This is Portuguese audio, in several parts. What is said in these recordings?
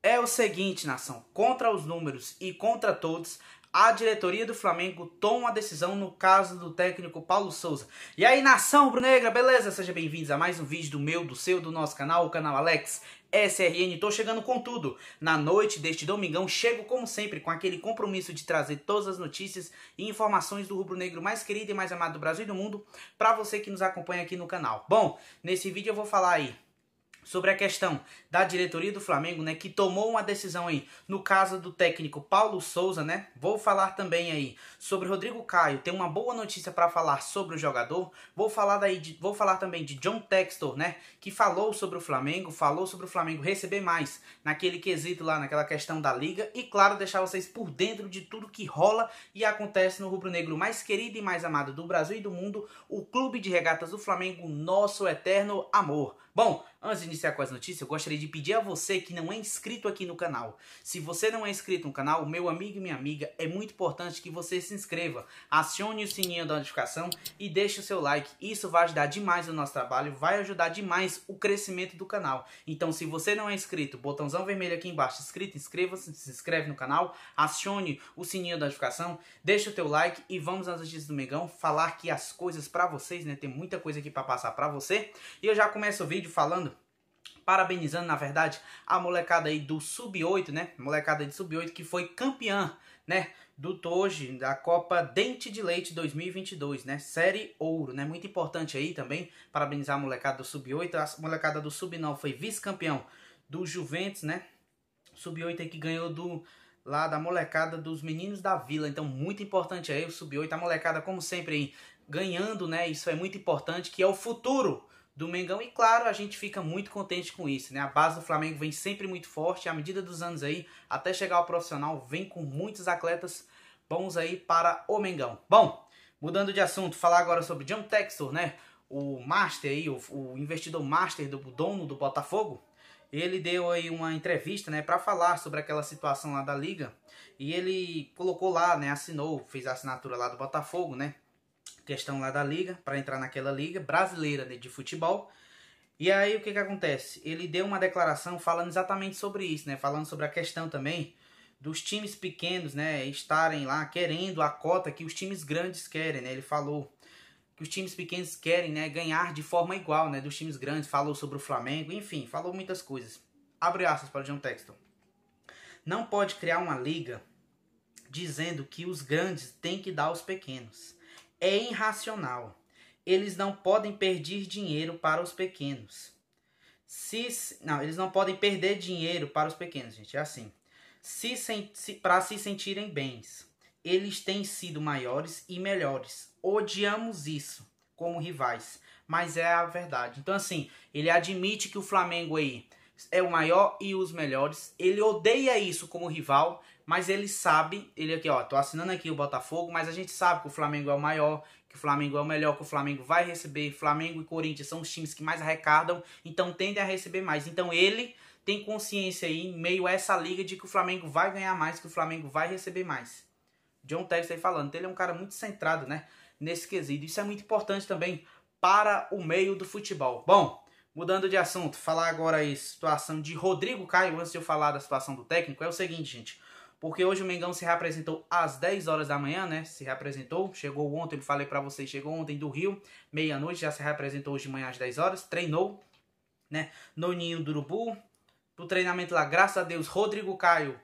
É o seguinte, nação, contra os números e contra todos, a diretoria do Flamengo toma uma decisão no caso do técnico Paulo Souza. E aí, nação rubro-negra, beleza? Sejam bem-vindos a mais um vídeo do meu, do seu, do nosso canal, o canal Alex SRN. Tô chegando com tudo. Na noite deste domingão, chego como sempre com aquele compromisso de trazer todas as notícias e informações do rubro-negro mais querido e mais amado do Brasil e do mundo para você que nos acompanha aqui no canal. Bom, nesse vídeo eu vou falar aí sobre a questão da diretoria do Flamengo, né, que tomou uma decisão aí no caso do técnico Paulo Souza, né? Vou falar também aí sobre Rodrigo Caio, tem uma boa notícia para falar sobre o jogador. Vou falar também de John Textor, né, que falou sobre o Flamengo receber mais naquele quesito lá, naquela questão da liga, e claro, deixar vocês por dentro de tudo que rola e acontece no rubro-negro mais querido e mais amado do Brasil e do mundo, o Clube de Regatas do Flamengo, nosso eterno amor. Bom, antes de iniciar com as notícias, eu gostaria de pedir a você que não é inscrito aqui no canal. Se você não é inscrito no canal, meu amigo e minha amiga, é muito importante que você se inscreva. Acione o sininho da notificação e deixe o seu like. Isso vai ajudar demais o nosso trabalho, vai ajudar demais o crescimento do canal. Então, se você não é inscrito, botãozão vermelho aqui embaixo, inscrito, inscreva-se, se inscreve no canal, acione o sininho da notificação, deixe o teu like e vamos às notícias do Mengão, falar aqui as coisas pra vocês, né? Tem muita coisa aqui pra passar pra você. E eu já começo o vídeo falando, parabenizando, na verdade, a molecada aí do Sub-8, né? Molecada de Sub-8 que foi campeã, né? Do TOJE, da Copa Dente de Leite 2022, né? Série Ouro, né? Muito importante aí também, parabenizar a molecada do Sub-8. A molecada do Sub-9 foi vice-campeão do Juventus, né? Sub-8 aí que ganhou lá da molecada dos meninos da Vila. Então, muito importante aí o Sub-8. A molecada, como sempre, aí ganhando, né? Isso é muito importante, que é o futuro do Mengão, e claro, a gente fica muito contente com isso, né? A base do Flamengo vem sempre muito forte, à medida dos anos aí, até chegar ao profissional, vem com muitos atletas bons aí para o Mengão. Bom, mudando de assunto, falar agora sobre John Textor, né? O master aí, o investidor master do dono do Botafogo. Ele deu aí uma entrevista, né, para falar sobre aquela situação lá da liga, e ele colocou lá, né, assinou, fez a assinatura lá do Botafogo, né? Questão lá da liga, para entrar naquela liga brasileira, né, de futebol. E aí o que acontece? Ele deu uma declaração falando exatamente sobre isso, né? Falando sobre a questão também dos times pequenos, né, estarem lá querendo a cota que os times grandes querem, né? Ele falou que os times pequenos querem, né, ganhar de forma igual, né, dos times grandes. Falou sobre o Flamengo, enfim, falou muitas coisas. Abre aspas para o John Textor. Não pode criar uma liga dizendo que os grandes têm que dar aos pequenos. É irracional. Eles não podem perder dinheiro para os pequenos. Eles não podem perder dinheiro para os pequenos, gente. É assim. Para se sentirem bens. Eles têm sido maiores e melhores. Odiamos isso como rivais. Mas é a verdade. Então, assim, ele admite que o Flamengo aí é o maior e os melhores. Ele odeia isso como rival, mas ele sabe, ele aqui, ó, tô assinando aqui o Botafogo, mas a gente sabe que o Flamengo é o maior, que o Flamengo é o melhor, que o Flamengo vai receber. Flamengo e Corinthians são os times que mais arrecadam, então tendem a receber mais. Então ele tem consciência aí, em meio a essa liga, de que o Flamengo vai ganhar mais, que o Flamengo vai receber mais. John Textor aí falando, então ele é um cara muito centrado, né, nesse quesito. Isso é muito importante também para o meio do futebol. Bom, mudando de assunto, falar agora aí situação de Rodrigo Caio, antes de eu falar da situação do técnico, é o seguinte, gente. Porque hoje o Mengão se reapresentou às 10 horas da manhã, né? Se reapresentou, chegou ontem, eu falei pra vocês, chegou ontem do Rio, meia-noite, já se reapresentou hoje de manhã às 10 horas, treinou, né? No Ninho do Urubu, pro treinamento lá, graças a Deus, Rodrigo Caio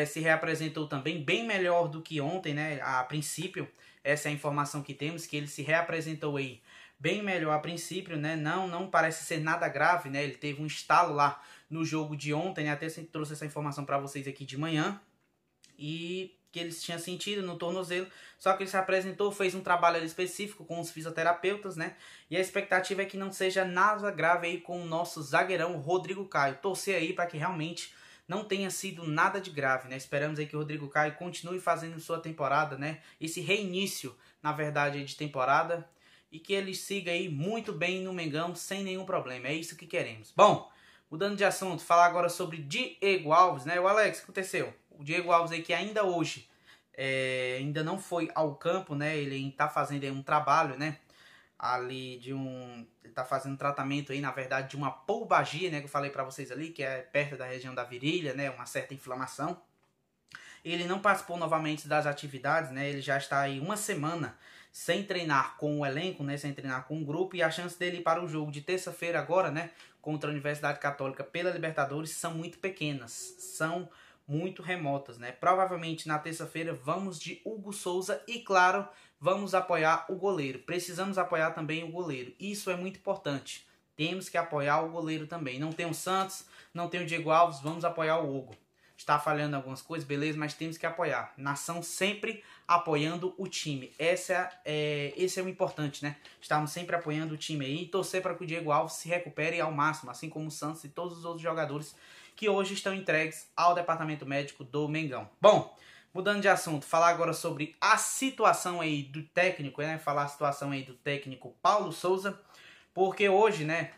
se reapresentou também, bem melhor do que ontem, né? A princípio, essa é a informação que temos, que ele se reapresentou aí bem melhor a princípio, né? Não parece ser nada grave, né? Ele teve um estalo lá no jogo de ontem, né? Até trouxe essa informação pra vocês aqui de manhã, e que ele tinha sentido no tornozelo, só que ele se apresentou, fez um trabalho ali específico com os fisioterapeutas, né? E a expectativa é que não seja nada grave aí com o nosso zagueirão Rodrigo Caio. Torcer aí para que realmente não tenha sido nada de grave, né? Esperamos aí que o Rodrigo Caio continue fazendo sua temporada, né? Esse reinício, na verdade, de temporada, e que ele siga aí muito bem no Mengão, sem nenhum problema. É isso que queremos. Bom, mudando de assunto, falar agora sobre Diego Alves, né? O Alex, o que aconteceu? O Diego Alves aí que ainda hoje ainda não foi ao campo, né? Ele está fazendo aí um trabalho, né? ali de um... Ele tá fazendo tratamento aí, na verdade, de uma pubalgia, né? Que eu falei pra vocês ali, que é perto da região da virilha, né? Uma certa inflamação. Ele não participou novamente das atividades, né? Ele já está aí uma semana sem treinar com o elenco, né? Sem treinar com o grupo. E a chance dele ir para o jogo de terça-feira agora, né? Contra a Universidade Católica pela Libertadores são muito pequenas. São muito remotas, né? Provavelmente na terça-feira vamos de Hugo Souza e, claro, vamos apoiar o goleiro. Precisamos apoiar também o goleiro. Isso é muito importante. Temos que apoiar o goleiro também. Não tem o Santos, não tem o Diego Alves, vamos apoiar o Hugo. Está falhando algumas coisas, beleza, mas temos que apoiar. Nação sempre apoiando o time. Esse é o importante, né? Estamos sempre apoiando o time aí e torcer para que o Diego Alves se recupere ao máximo, assim como o Santos e todos os outros jogadores que hoje estão entregues ao departamento médico do Mengão. Bom, mudando de assunto, falar agora sobre a situação aí do técnico, né? Falar a situação aí do técnico Paulo Souza, porque hoje, né?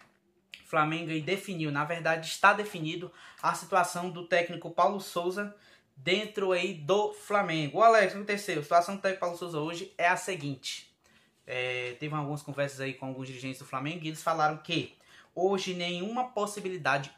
Flamengo aí definiu, na verdade está definido a situação do técnico Paulo Souza dentro aí do Flamengo. O Alex, o que aconteceu? A situação do técnico Paulo Souza hoje é a seguinte. Teve algumas conversas aí com alguns dirigentes do Flamengo e eles falaram que hoje nenhuma possibilidade,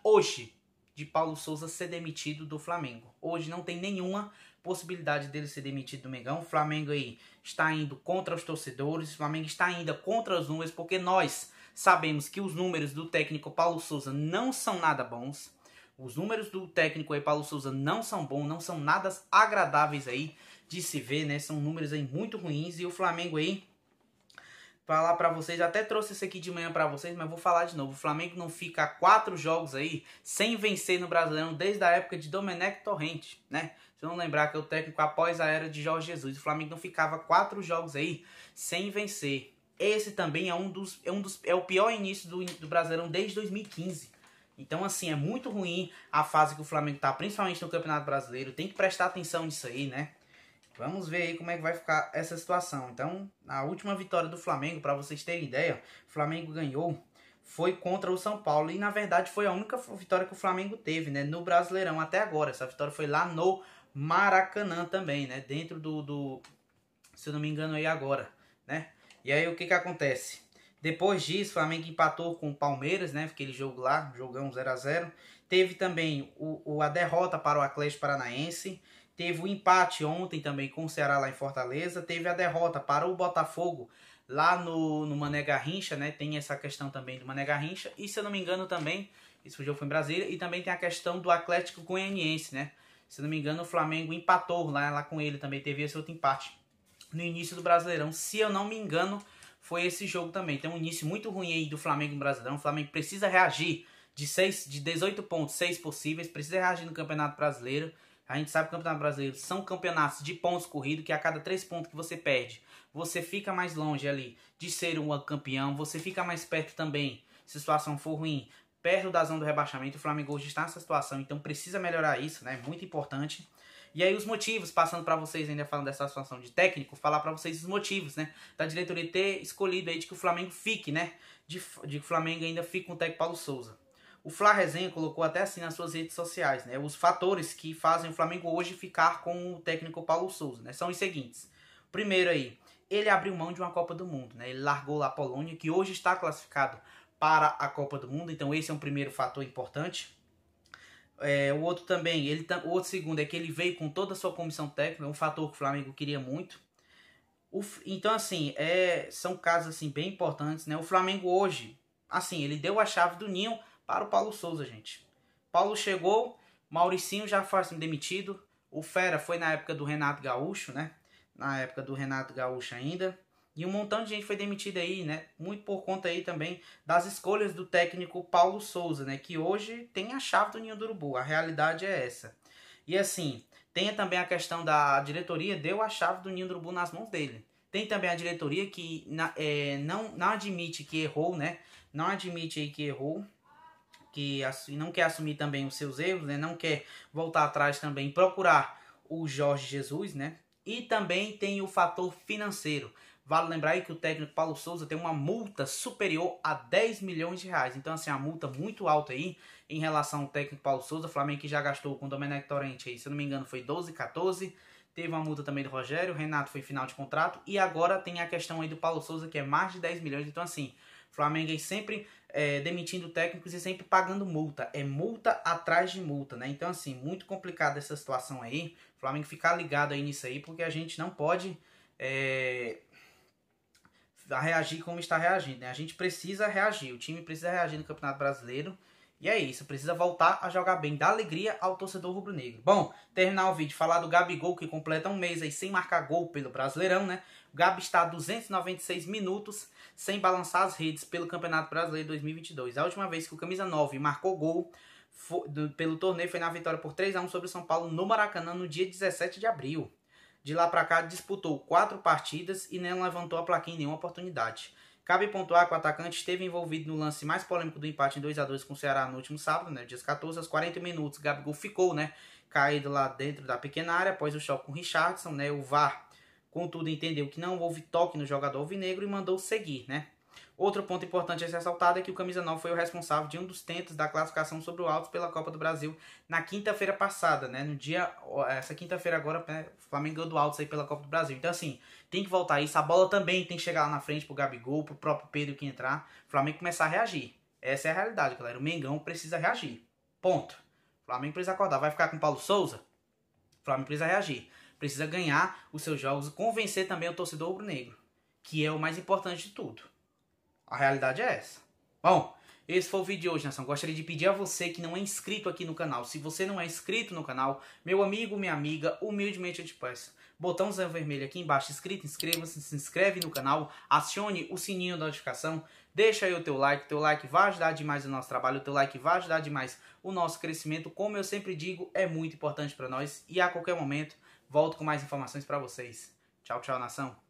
de Paulo Souza ser demitido do Flamengo. Hoje não tem nenhuma possibilidade dele ser demitido do Mengão. O Flamengo aí está indo contra os torcedores, o Flamengo está indo contra os números, porque nós sabemos que os números do técnico Paulo Souza não são nada bons. Os números do técnico aí, Paulo Souza, não são bons, não são nada agradáveis aí de se ver, né? São números aí muito ruins e o Flamengo aí, falar pra vocês, até trouxe isso aqui de manhã pra vocês, mas vou falar de novo. O Flamengo não fica 4 jogos aí sem vencer no Brasileirão desde a época de Domenech Torrente, né? Se não lembrar que é o técnico após a era de Jorge Jesus, o Flamengo não ficava 4 jogos aí sem vencer. Esse também é o pior início do Brasileirão desde 2015. Então, assim, é muito ruim a fase que o Flamengo tá, principalmente no Campeonato Brasileiro. Tem que prestar atenção nisso aí, né? Vamos ver aí como é que vai ficar essa situação. Então, a última vitória do Flamengo, para vocês terem ideia, o Flamengo ganhou, foi contra o São Paulo. E, na verdade, foi a única vitória que o Flamengo teve, né, no Brasileirão até agora. Essa vitória foi lá no Maracanã também, né? Dentro se eu não me engano aí agora, né? E aí o que acontece? Depois disso, o Flamengo empatou com o Palmeiras, né? Aquele jogo lá, jogão 0x0. Teve também a derrota para o Atlético Paranaense. Teve o empate ontem também com o Ceará lá em Fortaleza. Teve a derrota para o Botafogo lá no Mané Garrincha, né? Tem essa questão também do Mané Garrincha. E se eu não me engano também, esse jogo foi em Brasília. E também tem a questão do Atlético Goianiense, né? Se eu não me engano, o Flamengo empatou lá com ele também. Teve esse outro empate no início do Brasileirão. Se eu não me engano, foi esse jogo também. Tem um início muito ruim aí do Flamengo no Brasileirão. O Flamengo precisa reagir de 18 pontos, 6 possíveis. Precisa reagir no Campeonato Brasileiro. A gente sabe que o Campeonato Brasileiro são campeonatos de pontos corridos, que a cada 3 pontos que você perde, você fica mais longe ali de ser um campeão. Você fica mais perto também, se a situação for ruim, perto da zona do rebaixamento. O Flamengo hoje está nessa situação, então precisa melhorar isso, né? Muito importante. E aí os motivos, passando para vocês ainda falando dessa situação de técnico, falar para vocês os motivos, né? Da diretoria ter escolhido aí de que o Flamengo fique, né? De que o Flamengo ainda fique com o técnico Paulo Souza. O Flá Resenha colocou até assim nas suas redes sociais, né? Os fatores que fazem o Flamengo hoje ficar com o técnico Paulo Souza, né? São os seguintes. Primeiro aí, ele abriu mão de uma Copa do Mundo, né? Ele largou lá a Polônia, que hoje está classificado para a Copa do Mundo, então esse é um primeiro fator importante. O outro também, o outro segundo é que ele veio com toda a sua comissão técnica, um fator que o Flamengo queria muito. Então, assim, são casos assim, bem importantes, né? O Flamengo hoje, assim, ele deu a chave do ninho para o Paulo Souza, gente. Paulo chegou, Mauricinho já foi demitido, o Fera foi na época do Renato Gaúcho, né? Na época do Renato Gaúcho ainda. E um montão de gente foi demitida aí, né? Muito por conta aí também das escolhas do técnico Paulo Souza, né? Que hoje tem a chave do ninho do urubu. A realidade é essa. E assim, tem também a questão da diretoria, deu a chave do ninho do urubu nas mãos dele. Tem também a diretoria que não admite que errou, né? Não admite aí que errou. Que não quer assumir também os seus erros, né? Não quer voltar atrás também, procurar o Jorge Jesus, né? E também tem o fator financeiro. Vale lembrar aí que o técnico Paulo Souza tem uma multa superior a 10 milhões de reais. Então, assim, a multa muito alta aí em relação ao técnico Paulo Souza. O Flamengo que já gastou com o Domenech Torrente aí, se eu não me engano, foi 12, 14. teve uma multa também do Rogério, o Renato foi final de contrato, e agora tem a questão aí do Paulo Souza, que é mais de 10 milhões, então assim, o Flamengo aí sempre demitindo técnicos e sempre pagando multa, é multa atrás de multa, né, então assim, muito complicada essa situação aí, o Flamengo ficar ligado aí nisso aí, porque a gente não pode reagir como está reagindo, né, a gente precisa reagir, o time precisa reagir no Campeonato Brasileiro. E é isso, precisa voltar a jogar bem, dar alegria ao torcedor rubro-negro. Bom, terminar o vídeo, falar do Gabigol, que completa um mês aí sem marcar gol pelo Brasileirão, né? O Gabi está a 296 minutos sem balançar as redes pelo Campeonato Brasileiro 2022. A última vez que o camisa 9 marcou gol pelo torneio foi na vitória por 3-1 sobre o São Paulo no Maracanã no dia 17 de abril. De lá para cá disputou 4 partidas e não levantou a plaquinha em nenhuma oportunidade. Cabe pontuar que o atacante esteve envolvido no lance mais polêmico do empate em 2-2 com o Ceará no último sábado, né, dias 14 aos 40 minutos. Gabigol ficou, né, caído lá dentro da pequena área após o choque com o Richarlison, né, o VAR, contudo, entendeu que não houve toque no jogador alvinegro e mandou seguir, né. Outro ponto importante a ser ressaltado é que o camisa 9 foi o responsável de um dos tentos da classificação sobre o Altos pela Copa do Brasil na quinta-feira passada, né? Essa quinta-feira agora, né, o Flamengo ganhou do Altos aí pela Copa do Brasil. Então assim, tem que voltar isso. A bola também tem que chegar lá na frente pro Gabigol, pro próprio Pedro que entrar. O Flamengo começar a reagir. Essa é a realidade, galera. O Mengão precisa reagir. Ponto. O Flamengo precisa acordar. Vai ficar com o Paulo Souza? O Flamengo precisa reagir. Precisa ganhar os seus jogos e convencer também o torcedor rubro-negro, que é o mais importante de tudo. A realidade é essa. Bom, esse foi o vídeo de hoje, nação. Gostaria de pedir a você que não é inscrito aqui no canal. Se você não é inscrito no canal, meu amigo, minha amiga, humildemente eu te peço. Botãozinho vermelho aqui embaixo, inscrito, inscreva-se, se inscreve no canal, acione o sininho da notificação, deixa aí o teu like vai ajudar demais o nosso trabalho, o teu like vai ajudar demais o nosso crescimento. Como eu sempre digo, é muito importante para nós e a qualquer momento volto com mais informações para vocês. Tchau, tchau, nação.